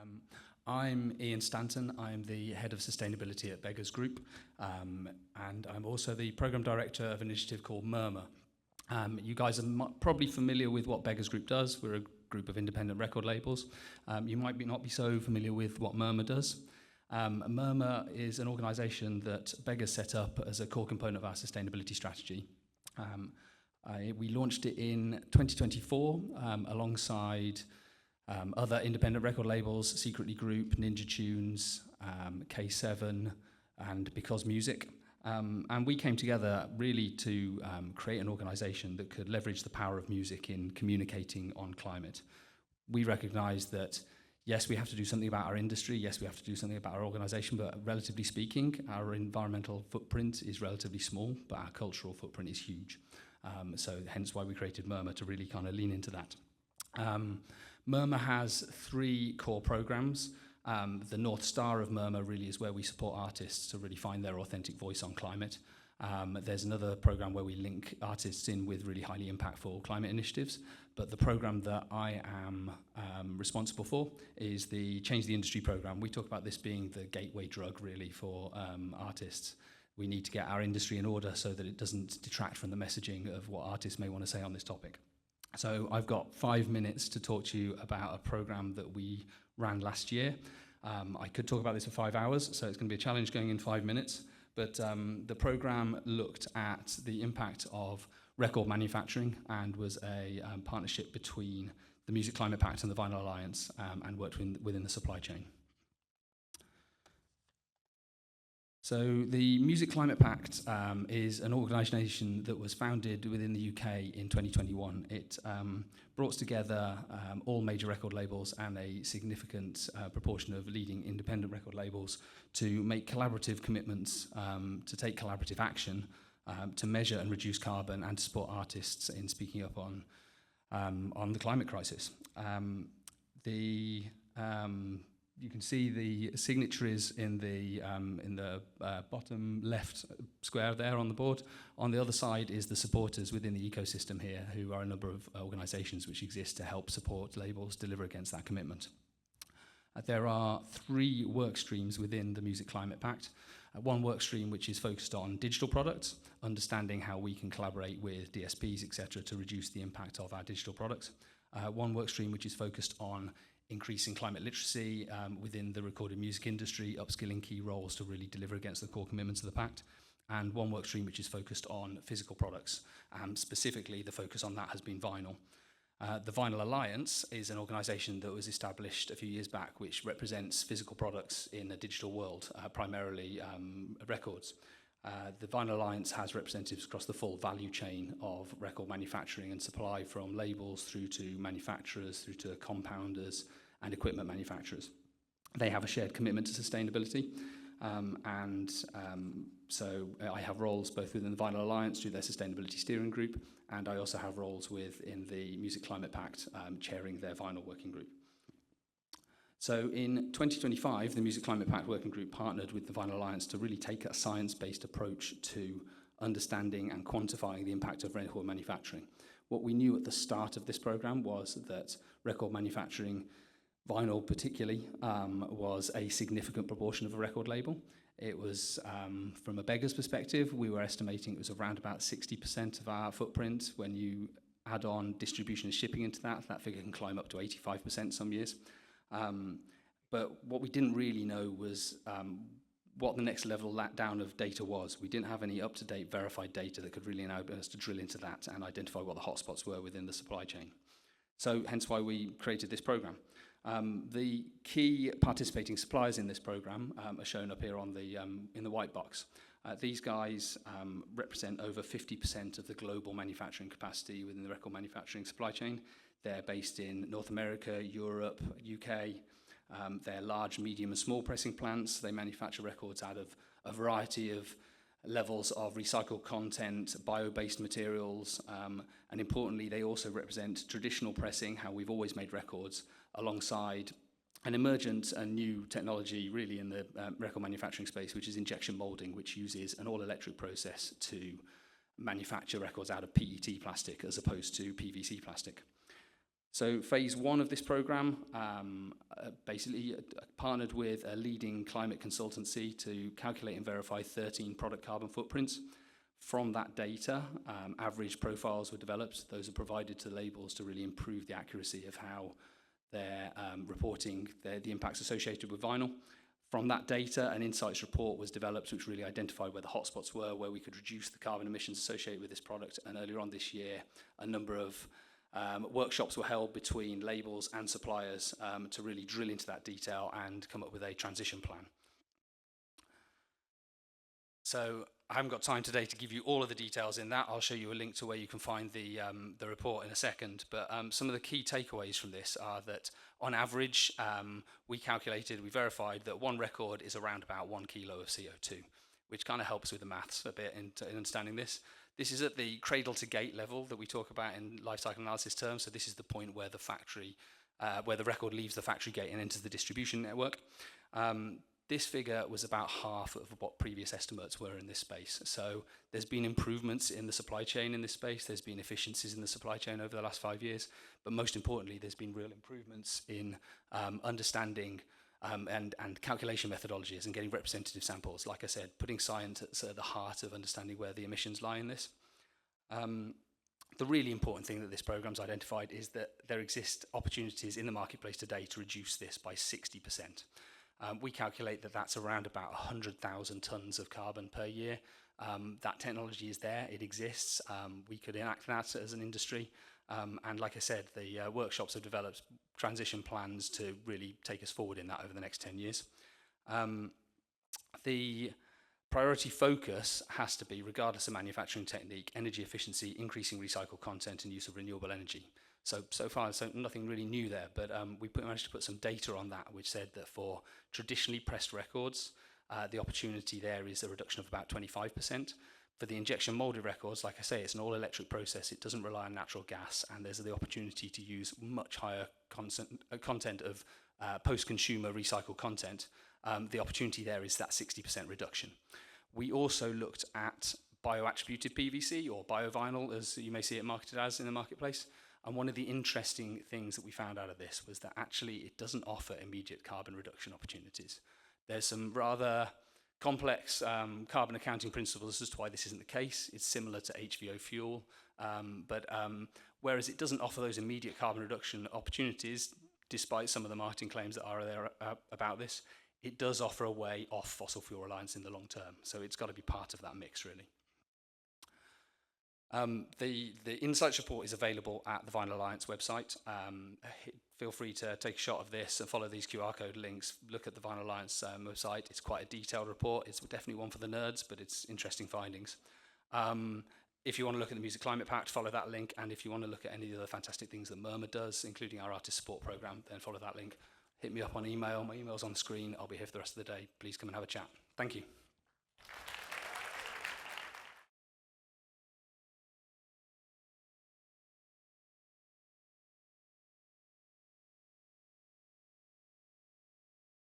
Um, I'm Ian Stanton. I'm the head of sustainability at Beggars Group, and I'm also the program director of an initiative called Murmur. You guys are probably familiar with what Beggars Group does. We're a group of independent record labels. You might not be so familiar with what Murmur does. Murmur is an organisation that Beggars set up as a core component of our sustainability strategy. We launched it in 2024 alongside other independent record labels, Secretly Group, Ninja Tunes, K7, and Because Music. And we came together really to create an organisation that could leverage the power of music in communicating on climate. We recognise that, yes, we have to do something about our industry, yes, we have to do something about our organisation, but relatively speaking, our environmental footprint is relatively small, but our cultural footprint is huge. So hence why we created Murmur, to really kind of lean into that. Murmur has 3 core programs. The North Star of Murmur really is where we support artists to really find their authentic voice on climate. There's another program where we link artists in with really highly impactful climate initiatives. But the program that I am responsible for is the Change the Industry program. We talk about this being the gateway drug really for artists. We need to get our industry in order so that it doesn't detract from the messaging of what artists may want to say on this topic. So I've got 5 minutes to talk to you about a program that we ran last year. I could talk about this for 5 hours, so it's going to be a challenge going in 5 minutes. But the program looked at the impact of record manufacturing and was a partnership between the Music Climate Pact and the Vinyl Alliance, and worked within the supply chain. So the Music Climate Pact is an organisation that was founded within the UK in 2021. It brought together all major record labels and a significant proportion of leading independent record labels to make collaborative commitments, to take collaborative action, to measure and reduce carbon, and to support artists in speaking up on the climate crisis. You can see the signatories in the bottom left square there on the board. On the other side is the supporters within the ecosystem here, who are a number of organisations which exist to help support labels deliver against that commitment. There are 3 work streams within the Music Climate Pact. One work stream which is focused on digital products, understanding how we can collaborate with DSPs, etc., to reduce the impact of our digital products. One work stream which is focused on increasing climate literacy within the recorded music industry, upskilling key roles to really deliver against the core commitments of the Pact, and one work stream which is focused on physical products. Specifically, the focus on that has been vinyl. The Vinyl Alliance is an organisation that was established a few years back which represents physical products in a digital world, primarily records. The Vinyl Alliance has representatives across the full value chain of record manufacturing and supply, from labels through to manufacturers, through to compounders and equipment manufacturers. They have a shared commitment to sustainability, so I have roles both within the Vinyl Alliance through their sustainability steering group, and I also have roles within the Music Climate Pact, chairing their vinyl working group. So in 2025, the Music Climate Pact Working Group partnered with the Vinyl Alliance to really take a science-based approach to understanding and quantifying the impact of record manufacturing. What we knew at the start of this program was that record manufacturing, vinyl particularly, was a significant proportion of a record label. It was, from a Beggars perspective, we were estimating it was around about 60% of our footprint. When you add on distribution and shipping into that, that figure can climb up to 85% some years. But what we didn't really know was what the next level down of data was. We didn't have any up-to-date verified data that could really enable us to drill into that and identify what the hotspots were within the supply chain. So hence why we created this program. The key participating suppliers in this program are shown up here on in the white box. These guys represent over 50% of the global manufacturing capacity within the record manufacturing supply chain. They're based in North America, Europe, UK. They're large, medium and small pressing plants. They manufacture records out of a variety of levels of recycled content, bio-based materials, and importantly, they also represent traditional pressing, how we've always made records, alongside an emergent and new technology really in the record manufacturing space, which is injection molding, which uses an all-electric process to manufacture records out of PET plastic as opposed to PVC plastic. So phase one of this program basically partnered with a leading climate consultancy to calculate and verify 13 product carbon footprints. From that data, average profiles were developed. Those are provided to the labels to really improve the accuracy of how they're reporting the impacts associated with vinyl. From that data, an insights report was developed which really identified where the hotspots were, where we could reduce the carbon emissions associated with this product. And earlier on this year, a number of workshops were held between labels and suppliers to really drill into that detail and come up with a transition plan. So I haven't got time today to give you all of the details in that. I'll show you a link to where you can find the report in a second. But some of the key takeaways from this are that on average, we verified that one record is around about 1 kilo of CO2, which kind of helps with the maths a bit in understanding this. This is at the cradle to gate level that we talk about in life cycle analysis terms. So this is the point where the factory, where the record leaves the factory gate and enters the distribution network. This figure was about half of what previous estimates were in this space. So there's been improvements in the supply chain in this space. There's been efficiencies in the supply chain over the last 5 years. But most importantly, there's been real improvements in understanding and calculation methodologies and getting representative samples. Like I said, putting science at the heart of understanding where the emissions lie in this. The really important thing that this program's identified is that there exist opportunities in the marketplace today to reduce this by 60%. We calculate that that's around about 100,000 tons of carbon per year. That technology is there, it exists. We could enact that as an industry. And like I said, the workshops have developed transition plans to really take us forward in that over the next 10 years. The priority focus has to be, regardless of manufacturing technique, energy efficiency, increasing recycled content and use of renewable energy. So far, nothing really new there, but we managed to put some data on that, which said that for traditionally pressed records, the opportunity there is a reduction of about 25%. For the injection molded records, like I say, it's an all-electric process. It doesn't rely on natural gas, and there's the opportunity to use much higher content of post-consumer recycled content. The opportunity there is that 60% reduction. We also looked at bioattributed PVC, or biovinyl, as you may see it marketed as in the marketplace. And one of the interesting things that we found out of this was that actually it doesn't offer immediate carbon reduction opportunities. There's some rather complex carbon accounting principles as to why this isn't the case. It's similar to HVO fuel, but whereas it doesn't offer those immediate carbon reduction opportunities, despite some of the marketing claims that are there about this, it does offer a way off fossil fuel reliance in the long term. So it's got to be part of that mix, really. The Insights report is available at the Vinyl Alliance website. Feel free to take a shot of this and follow these QR code links. Look at the Vinyl Alliance website. It's quite a detailed report. It's definitely one for the nerds, but it's interesting findings. If you want to look at the Music Climate Pact, follow that link. And if you want to look at any of the other fantastic things that Murmur does, including our artist support program, then follow that link. Hit me up on email. My email's on the screen. I'll be here for the rest of the day. Please come and have a chat. Thank you.